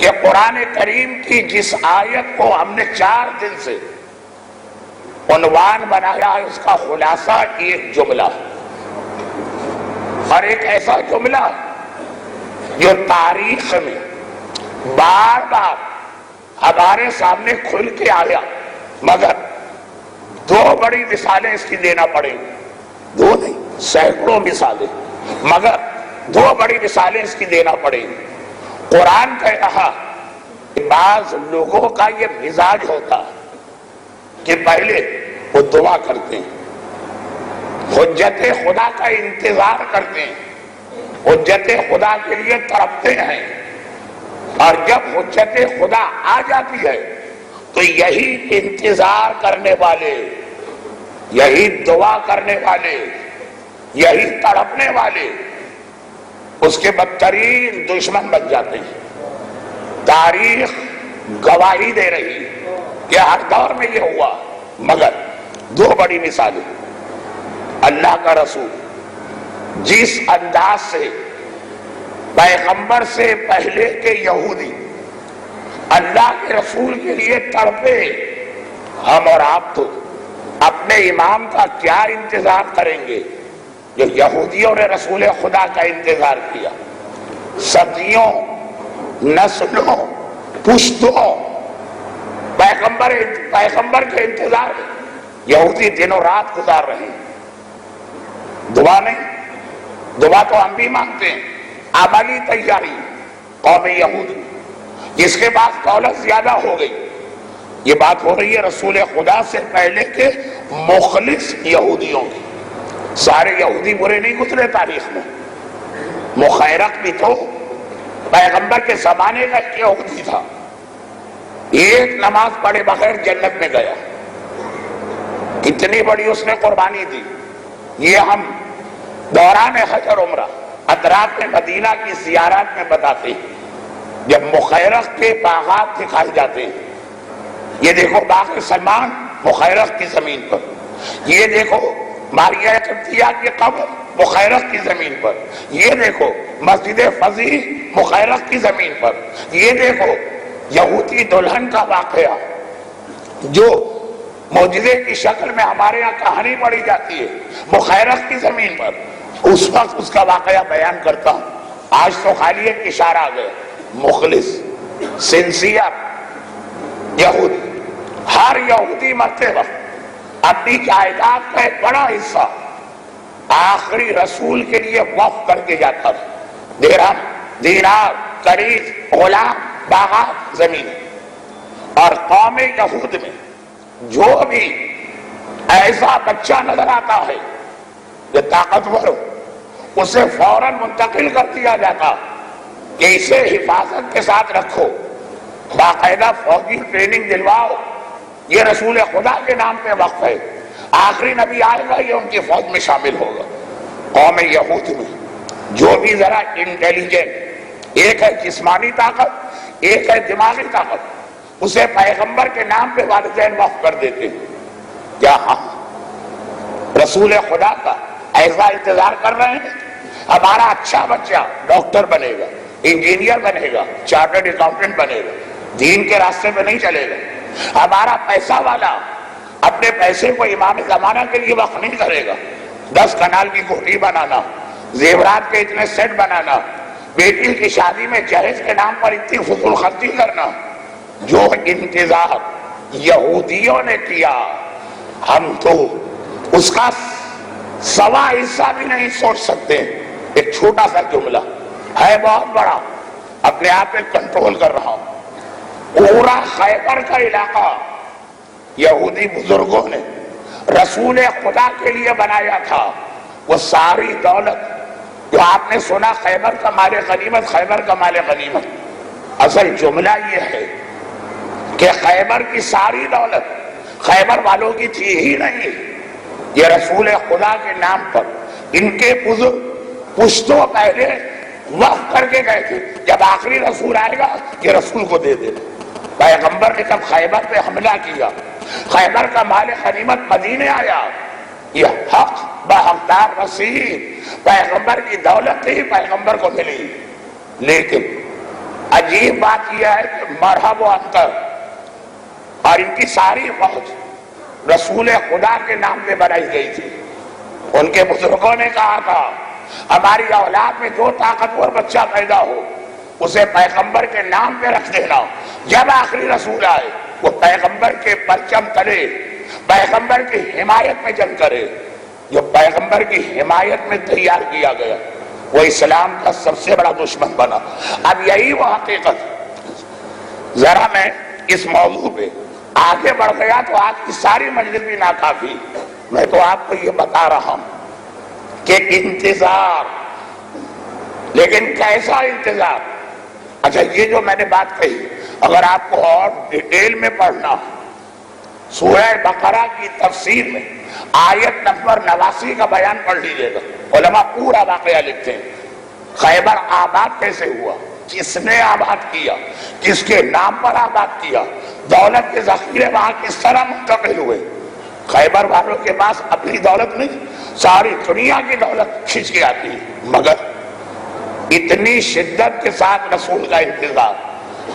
کہ قرآن کریم کی جس آیت کو ہم نے 4 دن سے عنوان بنایا ہے، اس کا خلاصہ ایک جملہ، اور ایک ایسا جملہ جو تاریخ میں بار بار ہمارے سامنے کھل کے آیا، مگر 2 بڑی مثالیں اس کی دینا پڑیں گی، 2 نہیں سینکڑوں مثالیں، مگر 2 بڑی مثالیں اس کی دینا پڑیں گی۔ قرآن کہہ رہا کہ بعض لوگوں کا یہ مزاج ہوتا کہ پہلے وہ دعا کرتے ہیں، حجت خدا کا انتظار کرتے ہیں، حجت خدا کے لیے تڑپتے ہیں، اور جب حجت خدا آ جاتی ہے تو یہی انتظار کرنے والے، یہی دعا کرنے والے، یہی تڑپنے والے اس کے بدترین دشمن بن جاتے ہیں۔ تاریخ گواہی دے رہی کہ ہر دور میں یہ ہوا، مگر 2 بڑی مثالیں۔ اللہ کا رسول جس انداز سے پیغمبر سے پہلے کے یہودی اللہ کے رسول کے لیے تڑپے، ہم اور آپ تو اپنے امام کا کیا انتظار کریں گے جو یہودیوں نے رسول خدا کا انتظار کیا؟ صدیوں، نسلوں، پشتوں پیغمبر کے انتظار میں یہودی دن و رات گزار رہے ہیں۔ دعا نہیں، دعا تو ہم بھی مانگتے ہیں، عملی تیاری قوم یہود جس کے بعد دولت زیادہ ہو گئی۔ یہ بات ہو رہی ہے رسول خدا سے پہلے کے مخلص یہودیوں کی۔ سارے یہودی برے نہیں گزرے تاریخ میں، مخیرق بھی تو پیغمبر کے زمانے کا ایک یہودی تھا، ایک نماز پڑھے بغیر جنت میں گیا، کتنی بڑی اس نے قربانی دی۔ یہ ہم دوران حج اور عمرہ اطراف میں مدینہ کی زیارات میں بتاتے ہیں، جب مخیرق کے باغات دکھائے جاتے ہیں، یہ دیکھو باغ سلمان مخیرق کی زمین پر، یہ دیکھو ماریہ قبطیہ کی قبر مخیرق کی زمین پر، یہ دیکھو مسجد فضیح مخیرق کی زمین پر، یہ دیکھو یہودی دلہن کا واقعہ جو معجزے کی شکل میں ہمارے یہاں کہانی پڑھی جاتی ہے مخیرق کی زمین پر، اس وقت اس کا واقعہ بیان کرتا ہوں۔ آج تو خالی ایک اشارہ آ گیا، مخلص سنسیئر یہودی۔ ہر یہودی مرتے وقت اپنی جائیداد کا ایک بڑا حصہ آخری رسول کے لیے وقف کر کے جاتا تھا، درہم، دینار، کنیز، غلام، باغات، زمین۔ اور قوم یہود میں جو بھی ایسا بچہ نظر آتا ہے جو طاقتور ہو، اسے فوراً منتقل کر دیا جاتا کہ اسے حفاظت کے ساتھ رکھو، باقاعدہ فوجی ٹریننگ دلواؤ، یہ رسول خدا کے نام پہ وقف ہے، آخری نبی آئے گا یہ ان کی فوج میں شامل ہوگا۔ قوم یہود میں جو بھی ذرا انٹیلیجنٹ، ایک ہے جسمانی طاقت، ایک ہے دماغی طاقت، اسے پیغمبر کے نام پہ والدین وقف کر دیتے ہیں۔ کیا ہم رسول خدا کا ایسا انتظار کر رہے ہیں؟ ہمارا اچھا بچہ ڈاکٹر بنے گا، انجینئر بنے گا، چارٹرڈ اکاؤنٹنٹ بنے گا، دین کے راستے پہ نہیں چلے گا۔ ہمارا پیسہ والا اپنے پیسے کو امام زمانہ کے لیے وقف نہیں کرے گا، 10 کنال کی کوٹھی بنانا، زیورات کے اتنے سیٹ بنانا، بیٹی کی شادی میں جہیز کے نام پر اتنی فضول خرچی کرنا۔ جو انتظار یہودیوں نے کیا، ہم تو اس کا 1.25 حصہ بھی نہیں سوچ سکتے۔ ایک چھوٹا سا جملہ ہے، بہت بڑا، اپنے آپ پہ کنٹرول کر رہا ہوں۔ پورا خیبر کا علاقہ یہودی بزرگوں نے رسول خدا کے لیے بنایا تھا۔ وہ ساری دولت جو آپ نے سنا خیبر کا مال غنیمت، خیبر کا مال غنیمت، اصل جملہ یہ ہے کہ خیبر کی ساری دولت خیبر والوں کی تھی ہی نہیں، یہ رسول خدا کے نام پر ان کے بزرگ پشتوں پہلے وقف کر کے گئے تھے، جب آخری رسول آئے گا یہ رسول کو دے دے۔ پیغمبر نے جب خیبر پہ حملہ کیا، خیبر کا مال غنیمت مدینے آیا، یہ حق بحقدار رسید، پیغمبر کی دولت ہی پیغمبر کو ملی، لیکن عجیب بات یہ ہے کہ مرحب و انتر اور ان کی ساری فوج رسول خدا کے نام پہ بنائی گئی تھی. ان کے بزرگوں نے کہا تھا ہماری اولاد میں جو طاقتور بچہ پیدا ہو اسے پیغمبر کے نام پہ رکھ دینا. جب آخری رسول آئے وہ پیغمبر کے پرچم تلے پیغمبر کی حمایت میں جنگ کرے. جو پیغمبر کی حمایت میں تیار کیا گیا وہ اسلام کا سب سے بڑا دشمن بنا. اب یہی وہ حقیقت. ذرا میں اس موضوع پہ آگے بڑھ گیا تو آج کی ساری مجلس بھی ناکافی. میں تو آپ کو یہ بتا رہا ہوں کہ انتظار، لیکن کیسا انتظار؟ اچھا یہ جو میں نے بات کہی اگر آپ کو اور ڈیٹیل میں پڑھنا سورہ بقرہ کی تفسیر میں آیت نمبر 89 کا بیان پڑھ لیجیے گا. علماء پورا واقعہ لکھتے ہیں. خیبر آباد کیسے ہوا، کس نے آباد کیا، کس کے نام پر آباد کیا، دولت کے ذخیرے وہاں کس طرح منتقل ہوئے. خیبر والوں کے پاس اپنی دولت نہیں، ساری دنیا کی دولت کھینچ کے آتی ہے. مگر اتنی شدت کے ساتھ رسول کا انتظار.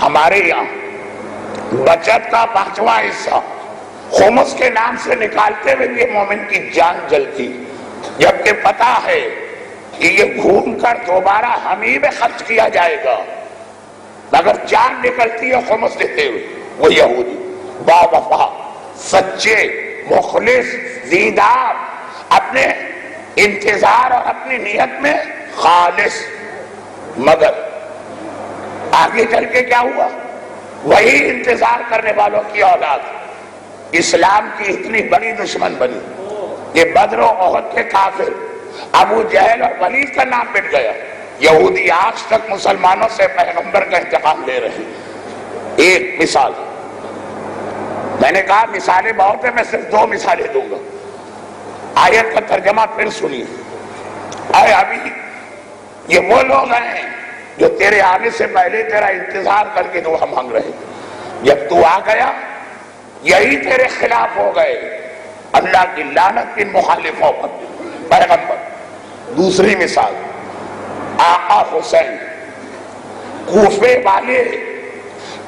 ہمارے یہاں بچت کا 5واں حصہ خمس کے نام سے نکالتے ہوئے یہ مومن کی جان جلتی، جبکہ پتا ہے کہ یہ گھوم کر دوبارہ ہم ہی میں خرچ کیا جائے گا. مگر جان نکلتی ہے خمس دیتے ہوئے. وہ یہودی با وفا، سچے، مخلص، دیندار، اپنے انتظار اور اپنی نیت میں خالص. مگر آگے چل کے کیا ہوا؟ وہی انتظار کرنے والوں کی اولاد اسلام کی اتنی بڑی دشمن بنی. یہ بدر و احد کے کافر ابو جہل اور ولید کا نام مٹ گیا. یہودی آج تک مسلمانوں سے پیغمبر کا انتقام لے رہے ہیں. ایک مثال، میں نے کہا مثالیں بہت ہیں، میں صرف 2 مثالیں دوں گا. آیت کا ترجمہ پھر سنیے. اے ابھی یہ وہ لوگ ہیں جو تیرے آنے سے پہلے تیرا انتظار کر کے دعا مانگ رہے، جب تو آ گیا یہی تیرے خلاف ہو گئے. اللہ کی لعنت ان مخالفوں پر. پیغمبر. دوسری مثال، آقا حسین. کوفے والے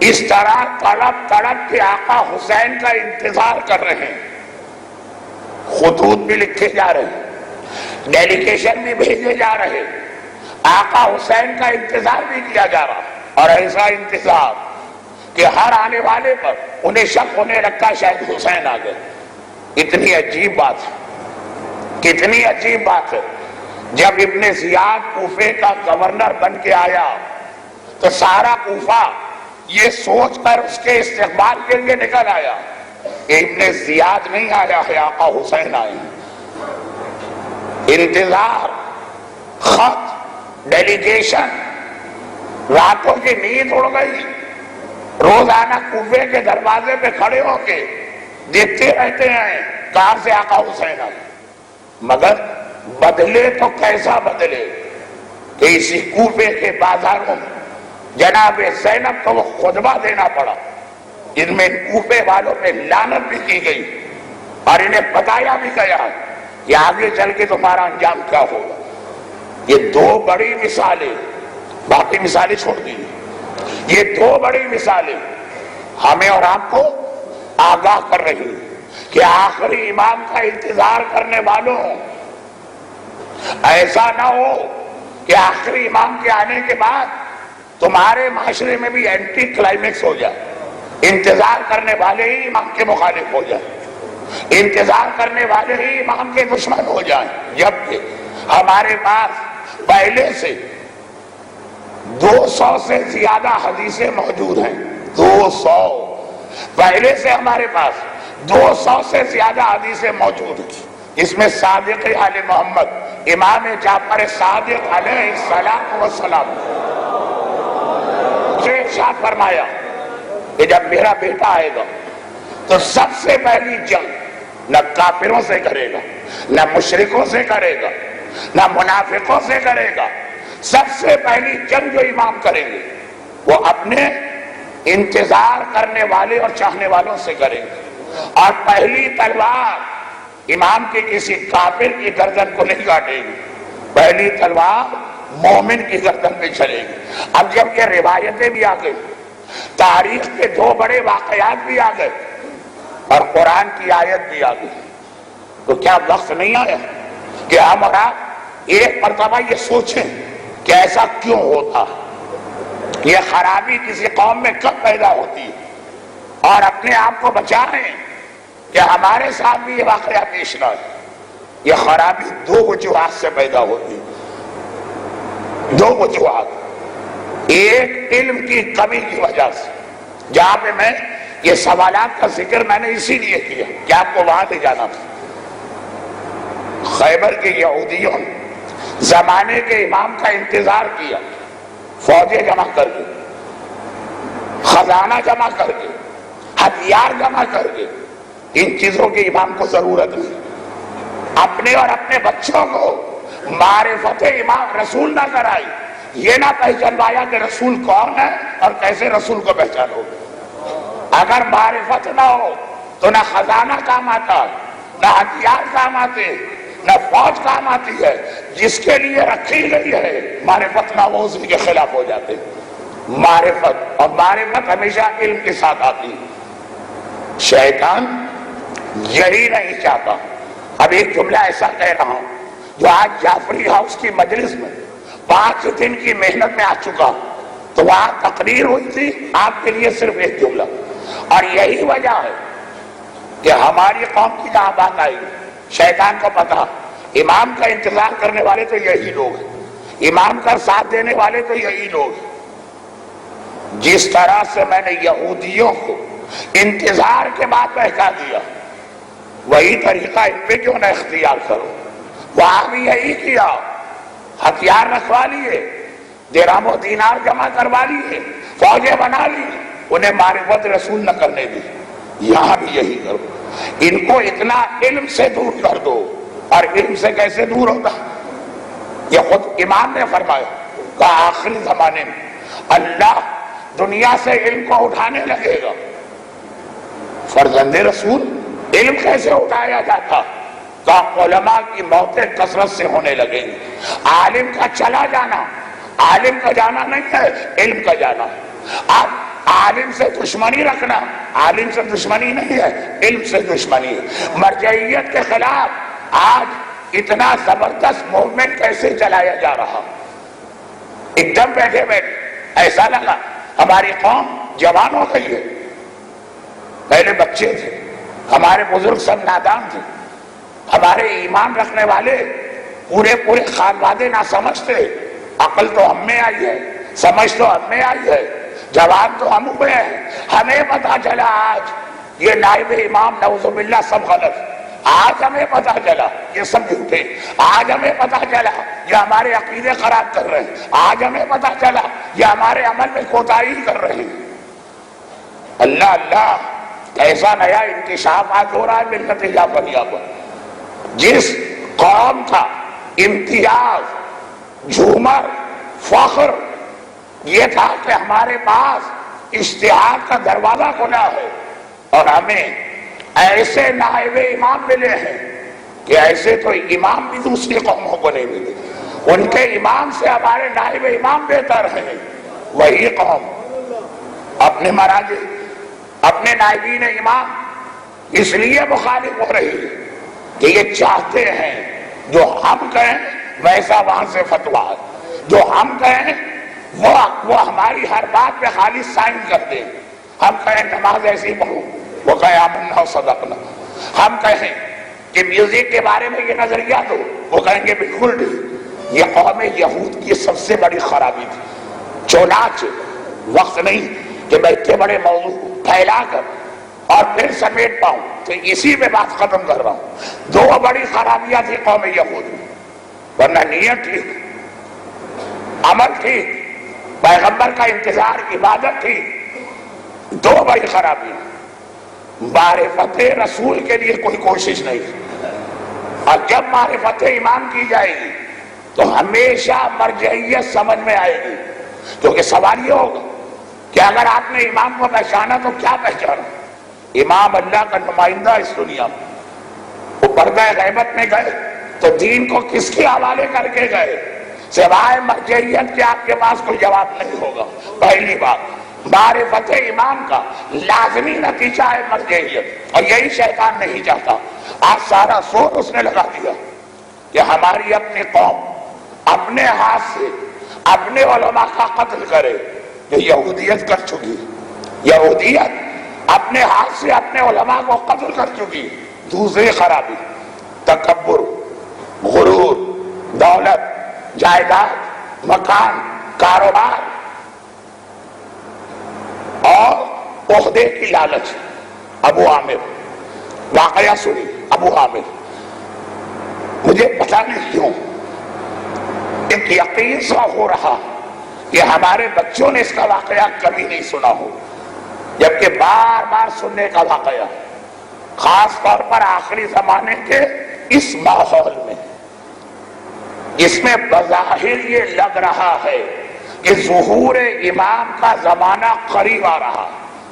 اس طرح تڑپ تڑپ کے آقا حسین کا انتظار کر رہے ہیں. خطوط بھی لکھے جا رہے ہیں، ڈیلیگیشن بھی بھیجے جا رہے ہیں، آقا حسین کا انتظار بھی کیا جا رہا. اور ایسا انتظار کہ ہر آنے والے پر انہیں شک ہونے لگتا شاید حسین آ گئے. اتنی عجیب بات ہے، کتنی عجیب بات ہے. جب ابن زیاد کوفے کا گورنر بن کے آیا تو سارا کوفہ یہ سوچ کر اس کے استقبال کے لیے نکل آیا کہ ابن زیاد نہیں آیا ہے، آقا حسین آئے. انتظار، خط، ڈیلیگیشن. راتوں کی نیند اڑ گئی، روزانہ کوفے کے دروازے پہ کھڑے ہو کے دیکھتے رہتے ہیں کہاں سے آقا حسین آئے. مگر بدلے تو کیسا بدلے کہ اسی کوفے کے بازاروں میں جناب زینب کو وہ خطبہ دینا پڑا جن میں کوفے والوں پہ لعنت بھی کی گئی اور انہیں بتایا بھی گیا کہ آگے چل کے تمہارا انجام کیا ہوگا. یہ 2 بڑی مثالیں، باقی مثالیں چھوڑ دیجیے، یہ 2 بڑی مثالیں ہمیں اور آپ کو آگاہ کر رہی ہیں کہ آخری امام کا انتظار کرنے والوں ایسا نہ ہو کہ آخری امام کے آنے کے بعد تمہارے معاشرے میں بھی اینٹی کلائمیکس ہو جائے. انتظار کرنے والے ہی امام کے مخالف ہو جائیں، انتظار کرنے والے ہی امام کے دشمن ہو جائیں. جبکہ ہمارے پاس پہلے سے 200 سے زیادہ حدیثیں موجود ہیں. 200 پہلے سے ہمارے پاس 200 سے زیادہ حدیثیں موجود ہیں. اس میں صادق آل محمد امام جعفر صادق علیہ السلام سے ارشاد فرمایا کہ جب میرا بیٹا آئے گا تو سب سے پہلی جنگ نہ کافروں سے کرے گا، نہ مشرکوں سے کرے گا، نہ منافقوں سے کرے گا. سب سے پہلی جنگ جو امام کریں گے وہ اپنے انتظار کرنے والے اور چاہنے والوں سے کریں گے. اور پہلی تلوار امام کے کسی کافر کی گردن کو نہیں کاٹے گی، پہلی تلوار مومن کی گردن پہ چلے گی۔ اب جب یہ روایتیں بھی آ گئی، تاریخ کے دو بڑے واقعات بھی آ گئے اور قرآن کی آیت بھی آ گئی، تو کیا وقت نہیں آیا کہ ہم اور آپ ایک مرتبہ یہ سوچیں کہ ایسا کیوں ہوتا، یہ خرابی کسی قوم میں کب پیدا ہوتی ہے، اور اپنے آپ کو بچائیں کہ ہمارے ساتھ بھی یہ واقعہ پیش نہ ہے۔ یہ خرابی دو وجوہات سے پیدا ہوتی ہے، دو وجوہات۔ ایک علم کی کمی کی وجہ سے، جہاں پہ میں یہ سوالات کا ذکر میں نے اسی لیے کیا کہ آپ کو وہاں لے جانا تھا۔ خیبر کے یہودیوں نے زمانے کے امام کا انتظار کیا، فوجیں جمع کر کے، خزانہ جمع کر کے، ہتھیار جمع کر کے۔ ان چیزوں کی امام کو ضرورت نہیں، اپنے اور اپنے بچوں کو معرفت امام رسول نہ کرائی، یہ نہ پہچانوایا کہ رسول کون ہے اور کیسے رسول کو پہچانو۔ اگر معرفت نہ ہو تو نہ خزانہ کام آتا، نہ ہتھیار کام آتے، نہ فوج کام آتی ہے۔ جس کے لیے رکھی گئی ہے معرفت نہ ہو، اسی کے خلاف ہو جاتے۔ معرفت، اور معرفت ہمیشہ علم کے ساتھ آتی۔ شیطان یہی نہیں چاہتا۔ اب ایک جملہ ایسا کہہ رہا ہوں جو آج جعفری ہاؤس کی مجلس میں 5 دن کی محنت میں آ چکا، تو وہاں تقریر ہوئی تھی، آپ کے لیے صرف ایک جملہ، اور یہی وجہ ہے کہ ہماری قوم کی جہاں بات آئی، شیطان کو پتا امام کا انتظار کرنے والے تو یہی لوگ ہیں، امام کا ساتھ دینے والے تو یہی لوگ ہیں۔ جس طرح سے میں نے یہودیوں کو انتظار کے بعد بہکا دیا، وہی طریقہ ان پہ کیوں نہ اختیار کرو۔ وہاں بھی یہی کیا، ہتھیار رکھوا لیے، درہم و دینار جمع کروا لیے، فوجیں بنا لی، انہیں معرفت رسول نہ کرنے دی۔ یہاں بھی یہی کرو، ان کو اتنا علم سے دور کر دو۔ اور علم سے کیسے دور ہوتا؟ یہ خود امام نے فرمایا کہ آخری زمانے میں اللہ دنیا سے علم کو اٹھانے لگے گا۔ فرزند رسول علم کیسے اٹھایا جاتا؟ کہ علماء کی موتیں کثرت سے ہونے لگیں گی۔ عالم کا چلا جانا، عالم کا جانا نہیں ہے، علم کا جانا۔ اب عالم سے دشمنی رکھنا، عالم سے دشمنی نہیں ہے، علم سے دشمنی ہے۔ مرجعیت کے خلاف آج اتنا زبردست موومنٹ کیسے چلایا جا رہا؟ ایک دم بیٹھے بیٹھے ایسا لگا ہماری قوم جوان ہو گئی ہے۔ پہلے بچے تھے، ہمارے بزرگ سب نادان تھے، ہمارے ایمان رکھنے والے پورے خانوادے نہ سمجھتے۔ عقل تو ہم میں آئی ہے، سمجھ تو ہم میں آئی ہے، جوان تو ہم ہوئے ہیں۔ ہمیں پتا چلا آج یہ نائب امام نعوذ باللہ سب غلط، آج ہمیں پتا چلا یہ سب جھوٹے، آج ہمیں پتا چلا یہ ہمارے عقیدے خراب کر رہے ہیں، آج ہمیں پتا چلا یہ ہمارے عمل میں کوتاہی کر رہے ہیں۔ اللہ اللہ، ایسا نیا انکشاف آج ہو رہا ہے ملت جعفریہ پر۔ جس قوم کا امتیاز، جھومر، فخر یہ تھا کہ ہمارے پاس اشتہاد کا دروازہ کھلا ہے، اور ہمیں ایسے نائب امام ملے ہیں کہ ایسے تو امام بھی دوسری قوموں کو نہیں ملے، ان کے امام سے ہمارے نائب امام بہتر ہیں۔ وہی قوم اپنے مراجع، اپنے نائبین امام اس لیے مخالف ہو رہی ہے کہ یہ چاہتے ہیں جو ہم کہیں ویسا وہاں سے فتویٰ ہے، جو ہم کہیں وہ ہماری ہر بات پہ خالی سائن کر دیں۔ ہم کہیں نماز ایسی پڑھو، وہ کہیں آمنا و صدقنا۔ ہم کہیں کہ میوزک کے بارے میں یہ نظریہ دو، وہ کہیں گے بالکل نہیں۔ یہ قوم یہود کی سب سے بڑی خرابی تھی۔ چنانچہ وقت نہیں کہ میں اتنے بڑے موضوع پھیلا کر اور پھر سمیٹ پاؤں، تو اسی میں بات ختم کر رہا ہوں۔ دو بڑی خرابیاں تھی قوم یہود میں، ورنہ نیت ٹھیک، عمل ٹھیک، پیغمبر کا انتظار، عبادت تھی۔ دو بڑی خرابی، معرفت رسول کے لیے کوئی کوشش نہیں تھی، اور جب معرفت امام کی جائے گی تو ہمیشہ مرجعیت سمجھ میں آئے گی۔ کیونکہ سوال یہ ہوگا کہ اگر آپ نے امام کو پہچانا تو کیا پہچانا؟ امام اللہ کا نمائندہ اس دنیا میں، وہ پردہ غیبت میں گئے تو دین کو کس کے حوالے کر کے گئے؟ سوائے مرجعیت کے آپ کے پاس کوئی جواب نہیں ہوگا. پہلی بات، معرفت امام کا لازمی نتیجہ ہے مرجعیت، اور یہی شیطان نہیں چاہتا. آج سارا زور اس نے لگا دیا کہ ہماری اپنی قوم اپنے ہاتھ سے اپنے علماء کا قتل کرے، جو یہودیت کر چکی. یہودیت اپنے ہاتھ سے اپنے علماء کو قتل کر چکی. دوسری خرابی، تکبر، غرور، دولت، جائیداد، مکان، کاروبار اور عہدے کی لالچ. ابو عامر واقعہ سنی. ابو عامر، مجھے پتا نہیں کیوں ایک یقین سا ہو رہا کہ ہمارے بچوں نے اس کا واقعہ کبھی نہیں سنا ہو، جبکہ بار بار سننے کا واقعہ، خاص طور پر آخری زمانے کے اس ماحول میں، اس میں بظاہر یہ لگ رہا ہے کہ ظہور امام کا زمانہ قریب آ رہا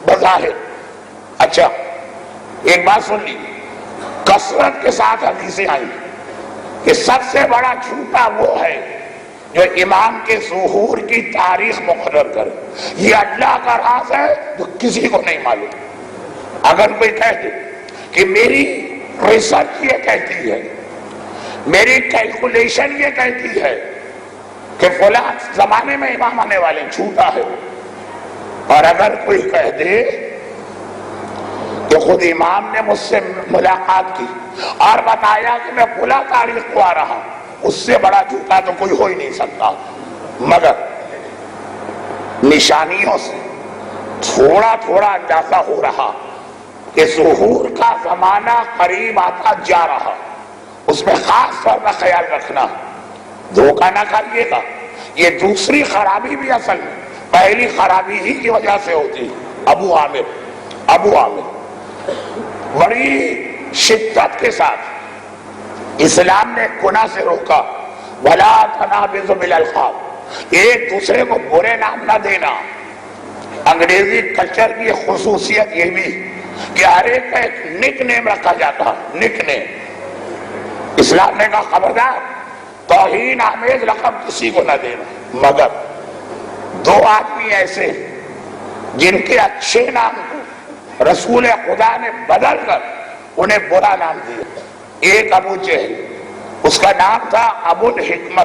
بظاہر. اچھا ایک بات سن لیجیے، کثرت کے ساتھ حدیثیں آئی کہ سب سے بڑا جھوٹا وہ ہے جو امام کے ظہور کی تاریخ مقرر کرے. یہ اللہ کا راز ہے جو کسی کو نہیں معلوم. اگر کوئی کہتے کہ میری ریسرچ یہ کہتی ہے، میری کیلکولیشن یہ کہتی ہے کہ فلاں زمانے میں امام آنے والے، جھوٹا ہے. اور اگر کوئی کہہ دے کہ خود امام نے مجھ سے ملاقات کی اور بتایا کہ میں فلاں تاریخ کو آ رہا، اس سے بڑا جھوٹا تو کوئی ہو ہی نہیں سکتا. مگر نشانیوں سے تھوڑا تھوڑا اندازہ ہو رہا کہ ظہور کا زمانہ قریب آتا جا رہا. اس میں خاص طور پر خیال رکھنا، دھوکہ نہ کریے گا. یہ دوسری خرابی بھی اصل میں پہلی خرابی ہی کی وجہ سے ہوتی. ابو عامر بڑی شدت کے ساتھ اسلام نے گناہ سے روکا. وَلَا تَنَابِزُ بِالْأَلْقَابِ، ایک دوسرے کو برے نام نہ دینا. انگریزی کلچر کی خصوصیت یہ بھی کہ ہر ایک کا ایک نک نیم رکھا جاتا، نک نیم. اسلام نے کہا خبردار، توہین آمیز لقب کسی کو نہ دینا. مگر دو آدمی ایسے جن کے اچھے نام کو رسول خدا نے بدل کر انہیں برا نام دیا. ایک ابو جہل، اس کا نام تھا ابو الحکم،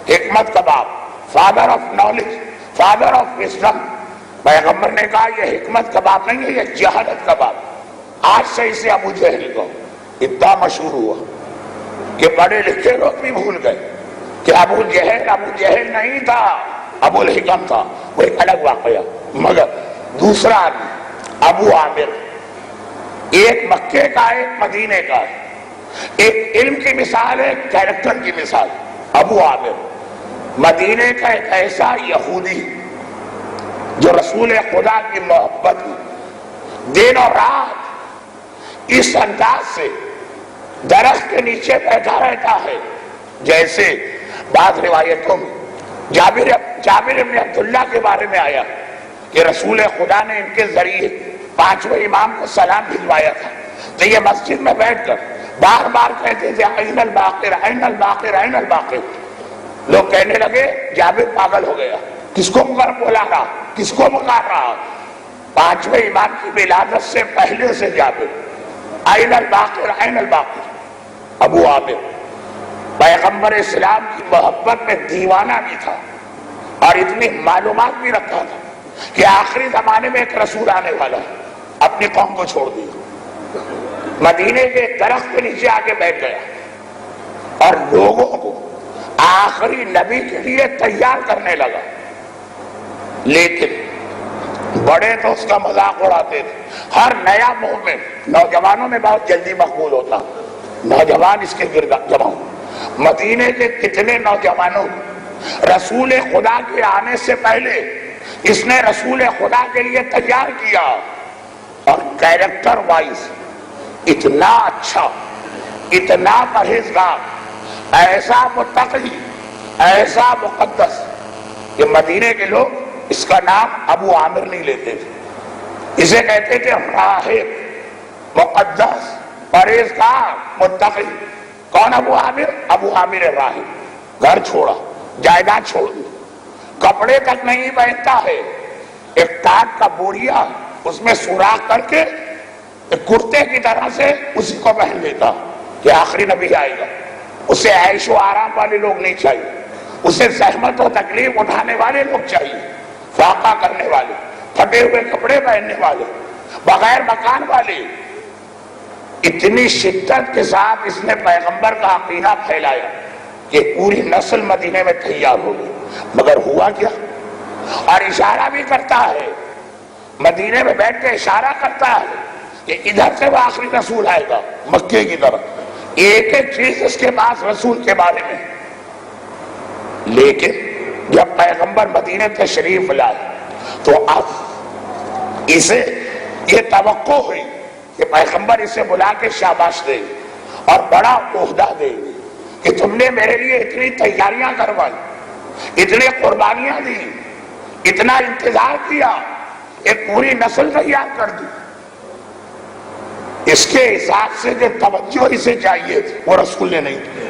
حکمت کا باپ، father of knowledge, father of wisdom. پیغمبر نے کہا یہ حکمت کا باپ نہیں ہے، یہ جہالت کا باپ. آج سے اسے ابو جہل کو اتنا مشہور ہوا کہ بڑے لکھے لوگ بھی بھول گئے کہ ابو جہل نہیں تھا، ابو الحکم تھا. وہ ایک الگ واقعہ. مگر دوسرا آدمی ابو عامر، ایک مکے کا ایک مدینے کا، ایک علم کی مثال ہے، ایک کیریکٹر کی مثال. ابو عامر مدینے کا ایک ایسا یہودی جو رسول خدا کی محبت دن اور رات اس انداز سے درخت کے نیچے بیٹھا رہتا ہے جیسے بعض روایتوں میں جابر ابن عبداللہ کے بارے میں آیا کہ رسول خدا نے ان کے ذریعے پانچویں امام کو سلام بھجوایا تھا. تو یہ مسجد میں بیٹھ کر بار بار کہتے تھے این الباقر، این الباقر، این الباقر. لوگ کہنے لگے جابر پاگل ہو گیا، کس کو بلا رہا، کس کو پکار رہا. پانچویں امام کی ولادت سے پہلے سے جابر این الباقر، این الباقر. ابو عامر پیغمبر اسلام کی محبت میں دیوانہ بھی تھا اور اتنی معلومات بھی رکھتا تھا کہ آخری زمانے میں ایک رسول آنے والا ہے. اپنی قوم کو چھوڑ دیا، مدینے کے درخت کے نیچے آ کے بیٹھ گیا اور لوگوں کو آخری نبی کے لیے تیار کرنے لگا. لیکن بڑے تو اس کا مذاق اڑاتے تھے. ہر نیا مومن نوجوانوں میں بہت جلدی مقبول ہوتا، نوجوان اس کے گرد جمع. مدینے کے کتنے نوجوانوں رسول خدا کے آنے سے پہلے اس نے رسول خدا کے لیے تیار کیا. اور کیریکٹر وائز اتنا اچھا، اتنا پرہیزگار، ایسا متقی، ایسا مقدس کہ مدینے کے لوگ اس کا نام ابو عامر نہیں لیتے تھے، اسے کہتے تھے راہب، مقدس، پرہیزگار، متقی. کون ابو عامر؟ ابو عامر راہب. گھر چھوڑا، جائیداد چھوڑ دی، کپڑے تک نہیں پہنتا ہے، ایک ٹاٹ کا بوڑیا اس میں سوراخ کر کے ایک کرتے کی طرح سے اسی کو پہن لیتا کہ آخری نبی آئے گا. اسے عیش و آرام والے لوگ نہیں چاہیے، اسے زحمت و تکلیف اٹھانے والے لوگ چاہیے، فاقہ کرنے والے، پھٹے ہوئے کپڑے پہننے والے، بغیر مکان والے. اتنی شدت کے ساتھ اس نے پیغمبر کا عقیدہ پھیلایا کہ پوری نسل مدینے میں تیار ہو گئی. مگر ہوا کیا؟ اور اشارہ بھی کرتا ہے، مدینے میں بیٹھ کے اشارہ کرتا ہے کہ ادھر سے وہ آخری رسول آئے گا مکے کی طرف. ایک ایک چیز اس کے پاس رسول کے بارے میں. لیکن جب پیغمبر مدینے تشریف لائے تو اب اسے یہ توقع ہوئی کہ پیغمبر اسے بلا کے شاباش دے گی اور بڑا عہدہ دے گی کہ تم نے میرے لیے اتنی تیاریاں کروائی، اتنی قربانیاں دی، اتنا انتظار کیا، ایک پوری نسل تیار کر دی. اس کے حساب سے جو توجہ اسے چاہیے تھی وہ رسول نے نہیں کی.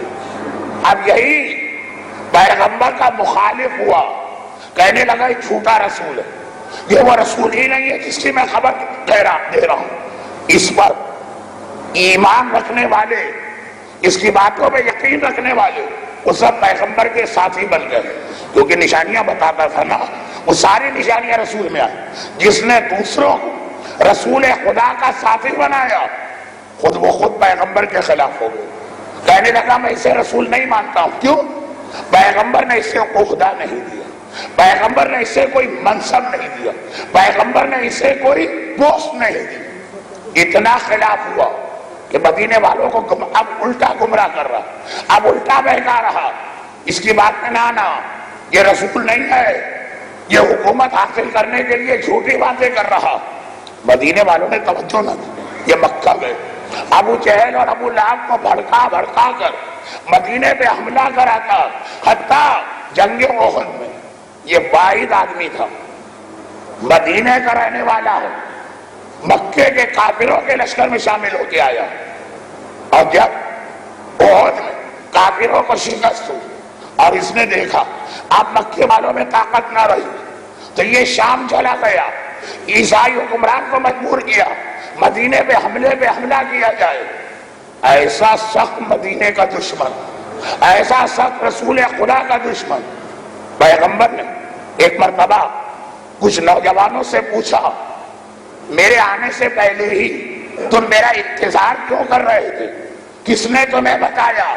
اب یہی پیغمبر کا مخالف ہوا، کہنے لگا یہ جھوٹا رسول ہے، یہ وہ رسول ہی نہیں ہے جس کی میں خبر دے رہا ہوں. اس پر ایمان رکھنے والے، اس کی باتوں پہ یقین رکھنے والے وہ سب پیغمبر کے ساتھی بن گئے، کیونکہ نشانیاں بتاتا تھا نا. وہ ساری نشانیاں رسول میں آئی. جس نے دوسروں کو رسول خدا کا ساتھی بنایا وہ خود پیغمبر کے خلاف ہو گئے. کہنے لگا میں اسے رسول نہیں مانتا ہوں. کیوں؟ پیغمبر نے اسے عہدہ نہیں دیا، پیغمبر نے اسے کوئی منصب نہیں دیا، پیغمبر نے اسے کوئی پوسٹ نہیں دی. اتنا خلاف ہوا کہ مدینے والوں کو اب الٹا گمراہ کر رہا، اب الٹا بہکا رہا. اس کی بات میں نہ آنا، یہ رسول نہیں ہے، یہ حکومت حاصل کرنے کے لیے جھوٹی باتیں کر رہا. مدینے والوں نے توجہ نہ دی، یہ مکہ گئے. ابو جہل اور ابو لہب کو بھڑکا بھڑکا کر مدینے پہ حملہ کرا تھا. حتیٰ جنگ احد میں یہ واحد آدمی تھا مدینے کا رہنے والا ہے، مکے کے کافروں کے لشکر میں شامل ہو کے آیا. اور جب احد میں کافروں کو شکست ہوئی اور اس نے دیکھا اب مکے والوں میں طاقت نہ رہی تو یہ شام چلا گیا. عیسائی حکمران کو مجبور کیا مدینے پہ حملہ کیا جائے. ایسا سخت مدینے کا دشمن، ایسا سخت رسول خدا کا دشمن. پیغمبر نے ایک مرتبہ کچھ نوجوانوں سے پوچھا میرے آنے سے پہلے ہی تم میرا انتظار کیوں کر رہے تھے؟ کس نے تمہیں بتایا؟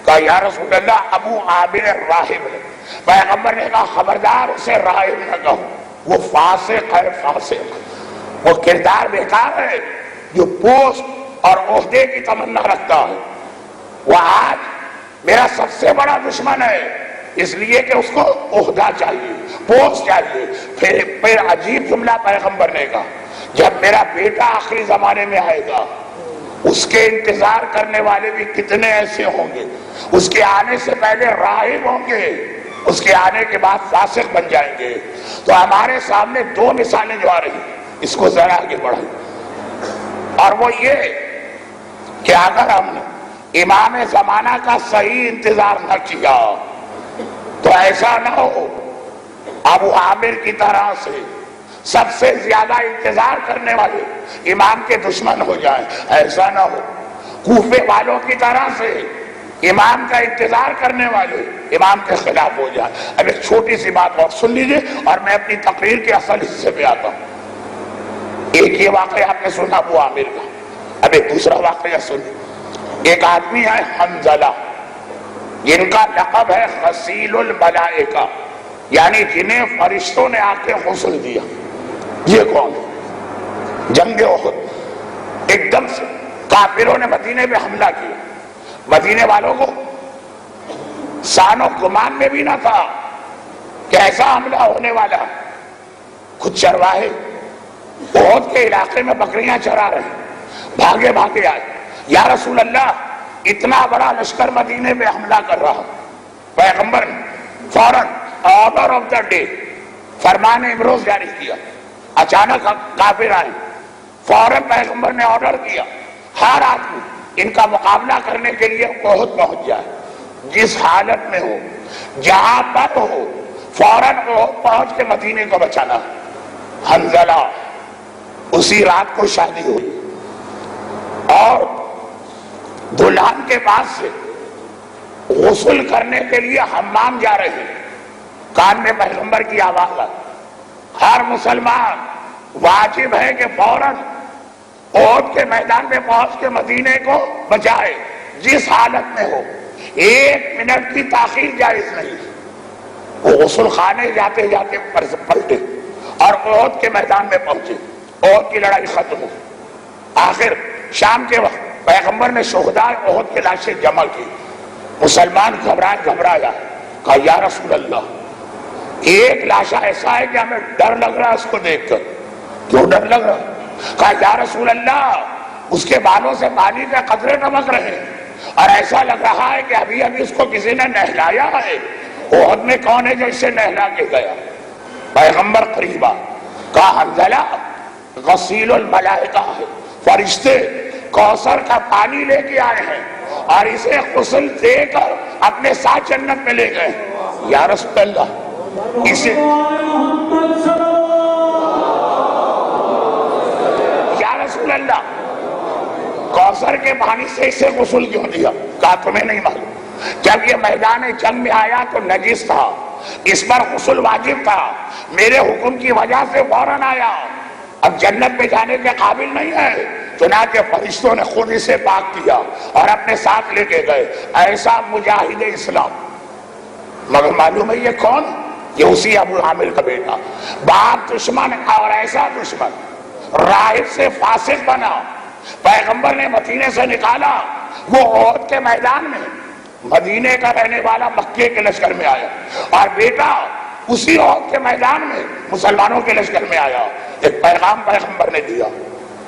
کہا یا رسول اللہ ابو عامر راہب ہے. پیغمبر نے کہا خبردار اسے راہب نہ کہو، وہ فاسق ہے، فاسق، وہ کردار بیکار ہے جو پوسٹ اور عہدے کی تمنا رکھتا ہے. وہ آج میرا سب سے بڑا دشمن ہے، اس لیے کہ اس کو عہدہ چاہیے، پوسٹ چاہیے. پھر عجیب جملہ پیغمبر نے کہا جب میرا بیٹا آخری زمانے میں آئے گا اس کے انتظار کرنے والے بھی کتنے ایسے ہوں گے، اس کے آنے سے پہلے راہب ہوں گے، اس کے آنے کے بعد فاسق بن جائیں گے. تو ہمارے سامنے دو مثالیں جو آ رہی ہیں اس کو ذرا آگے بڑھائیں. اور وہ یہ کہ اگر ہم نے امام زمانہ کا صحیح انتظار نہ کیا تو ایسا نہ ہو ابو عامر کی طرح سے سب سے زیادہ انتظار کرنے والے امام کے دشمن ہو جائیں. ایسا نہ ہو کوفے والوں کی طرح سے امام کا انتظار کرنے والے امام کے خلاف ہو جائیں. اب ایک چھوٹی سی بات اور سن لیجئے اور میں اپنی تقریر کے اصل حصے پہ آتا ہوں. ایک یہ واقعہ آپ نے سنا ابو عامر کا. اب ایک دوسرا واقعہ سنیں. ایک آدمی ہے حنظلہ جن کا لقب ہے غسیل الملائکہ، یعنی جنہیں فرشتوں نے آ کے غسل دیا. یہ کون ہے؟ جنگ احد ایک دم سے کافروں نے مدینے پہ حملہ کیا. مدینے والوں کو سان و گمان میں بھی نہ تھا کہ ایسا حملہ ہونے والا. کچھ چرواہے احد کے علاقے میں بکریاں چرا رہے، بھاگے بھاگے آئے یا رسول اللہ اتنا بڑا لشکر مدینے پہ حملہ کر رہا. پیغمبر نے فوراً آرڈر آف دا ڈے، فرمان امروز جاری کیا. اچانک کافر آئے، فوراً پیغمبر نے آرڈر کیا ہر آدمی ان کا مقابلہ کرنے کے لیے احد پہنچ جائے. جس حالت میں ہو، جہاں پر ہو، فوراً احد پہنچ کے مدینے کو بچانا۔ حنظلہ اسی رات کو شادی ہوئی اور دلہن کے پاس سے غسل کرنے کے لیے حمام جا رہے ہیں، کان میں پیغمبر کی آواز آئی۔ ہر مسلمان واجب ہے کہ فوراً احد کے میدان میں پہنچ کے مدینے کو بچائے، جس حالت میں ہو، 1 منٹ کی تاخیر جائز نہیں۔ وہ غسل خانے جاتے جاتے پلٹے اور احد کے میدان میں پہنچے، احد کی لڑائی ختم ہوئی۔ آخر شام کے وقت پیغمبر نے شہداء احد کی لاشیں جمع کی۔ مسلمان گھبرایا، کہا یا رسول اللہ، ایک لاشا ایسا ہے کہ ہمیں ڈر لگ رہا ہے اس کو دیکھ کر۔ کیوں ڈر لگ رہا؟ کہا یا رسول اللہ، اس کے بالوں سے پانی کے قطرے ٹپک رہے ہیں اور ایسا لگ رہا ہے کہ ابھی اس کو کسی نے نہلایا ہے۔ احد میں کون ہے جو اسے نہلا کے گیا؟ پیغمبر قریبا، کہا حنظلہ غسیل الملائکہ ہے، فرشتے کوثر کا پانی لے کے آئے ہیں اور اسے غسل دے کر اپنے ساتھ جنت میں لے گئے۔ یا رسول اللہ، اسے یا رسول اللہ، کوثر کے پانی سے اسے غسل کیوں دیا؟ کہا تمہیں نہیں معلوم، جب یہ میدان جنگ میں آیا تو نجس تھا، اس پر غسل واجب تھا، میرے حکم کی وجہ سے فوراً آیا، اب جنت میں جانے کے قابل نہیں ہے، چنانچہ فرشتوں نے خود اسے پاک کیا اور اپنے ساتھ لے کے گئے۔ ایسا مجاہد اسلام، مگر معلوم ہے یہ کون؟ یہ اسی ابو عامر کا بیٹا، باپ دشمن اور ایسا دشمن، راہب سے فاسق بنا، پیغمبر نے مدینے سے نکالا، وہ احد کے میدان میں مدینے کا رہنے والا مکے کے لشکر میں آیا اور بیٹا اسی احد کے میدان میں مسلمانوں کے لشکر میں آیا۔ ایک پیغام پیغمبر نے دیا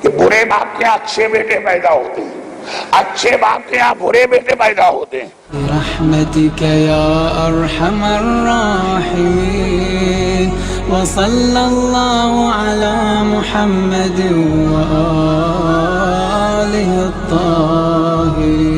کہ برے باپ کے اچھے بیٹے پیدا ہوتے ہیں، اچھے باپ کے یہاں برے بیٹے پیدا ہوتے ہیں۔ برحمتك يا ارحم الراحمين وصلى الله على محمد وآله الطاهرين۔